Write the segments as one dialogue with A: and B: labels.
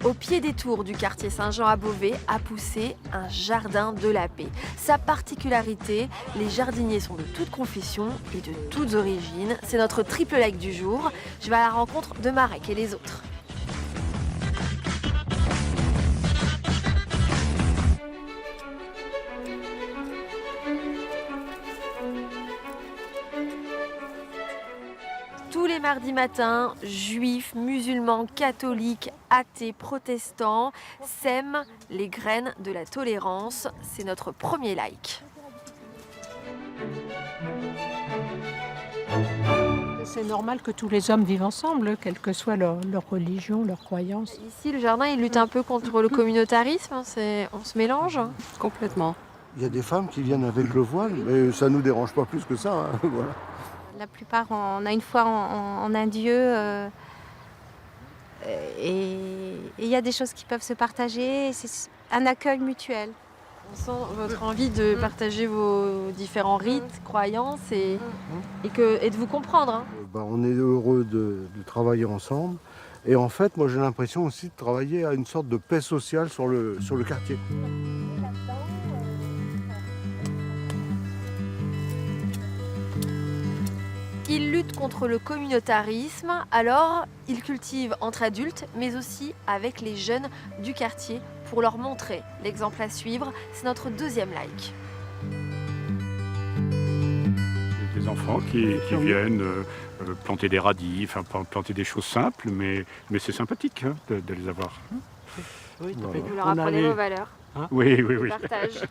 A: Au pied des tours du quartier Saint-Jean à Beauvais a poussé un jardin de la paix. Sa particularité, les jardiniers sont de toutes confessions et de toutes origines. C'est notre triple like du jour. Je vais à la rencontre de Marek et les autres. Tous les mardis matins, juifs, musulmans, catholiques, athées, protestants sèment les graines de la tolérance. C'est notre premier like.
B: C'est normal que tous les hommes vivent ensemble, quelle que soit leur religion, leur croyance.
A: Ici, le jardin, il lutte un peu contre le communautarisme. On se mélange.
C: Complètement.
D: Il y a des femmes qui viennent avec le voile, mais ça ne nous dérange pas plus que ça. Hein, voilà.
C: La plupart, on a une foi en un Dieu et il y a des choses qui peuvent se partager. C'est un accueil mutuel.
A: On sent votre envie de partager vos différents rites, croyances et de vous comprendre. Hein.
D: On est heureux de travailler ensemble. Et en fait, moi j'ai l'impression aussi de travailler à une sorte de paix sociale sur le quartier.
A: Ils luttent contre le communautarisme, alors ils cultivent entre adultes, mais aussi avec les jeunes du quartier pour leur montrer l'exemple à suivre. C'est notre deuxième like.
E: Des enfants qui viennent planter des radis, enfin planter des choses simples, mais c'est sympathique hein, de les avoir.
B: Oui,
A: Vous leur apprenez vos valeurs.
F: Hein
E: Oui.
A: Le partage.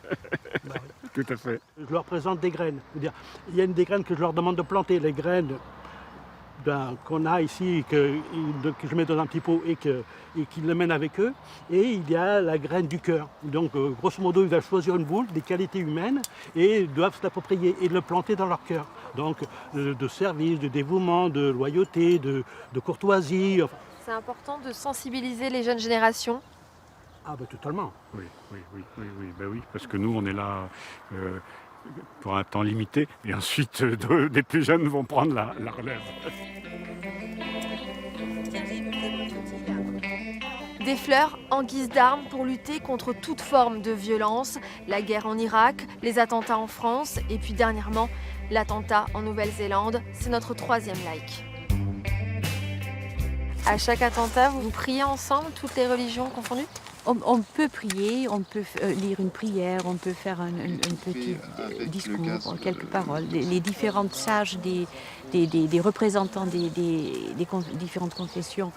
E: Tout à fait.
F: Je leur présente des graines. C'est-à-dire, il y a des graines que je leur demande de planter. Les graines qu'on a ici, que je mets dans un petit pot et qu'ils les mènent avec eux. Et il y a la graine du cœur. Donc, grosso modo, ils doivent choisir une boule, des qualités humaines, et doivent se l'approprier et le planter dans leur cœur. Donc, de service, de dévouement, de loyauté, de courtoisie. Enfin.
A: C'est important de sensibiliser les jeunes générations.
F: Ah ben totalement.
E: Oui, ben oui, parce que nous on est là pour un temps limité et ensuite des plus jeunes vont prendre la relève.
A: Des fleurs en guise d'armes pour lutter contre toute forme de violence, la guerre en Irak, les attentats en France et puis dernièrement l'attentat en Nouvelle-Zélande. C'est notre troisième like. À chaque attentat, vous priez ensemble, toutes les religions confondues ?
B: On peut prier, on peut lire une prière, on peut faire un petit discours, quelques paroles. Les différentes sages des représentants des différentes confessions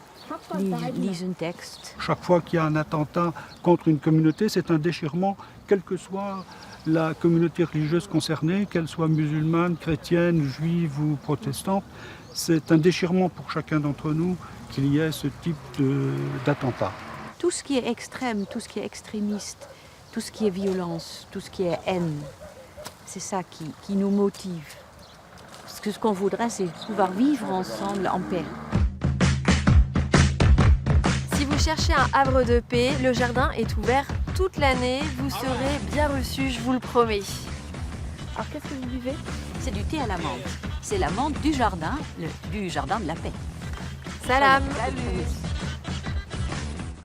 B: lisent un texte.
G: Chaque fois qu'il y a un attentat contre une communauté, c'est un déchirement, quelle que soit la communauté religieuse concernée, qu'elle soit musulmane, chrétienne, juive ou protestante. C'est un déchirement pour chacun d'entre nous qu'il y ait ce type d'attentat.
B: Tout ce qui est extrême, tout ce qui est extrémiste, tout ce qui est violence, tout ce qui est haine, c'est ça qui nous motive. Parce que ce qu'on voudrait, c'est pouvoir vivre ensemble en paix.
A: Si vous cherchez un havre de paix, le jardin est ouvert toute l'année. Vous serez bien reçus, je vous le promets. Alors qu'est-ce que vous buvez ?
H: C'est du thé à la menthe. C'est la menthe du jardin de la paix.
A: Salam.
H: Salut.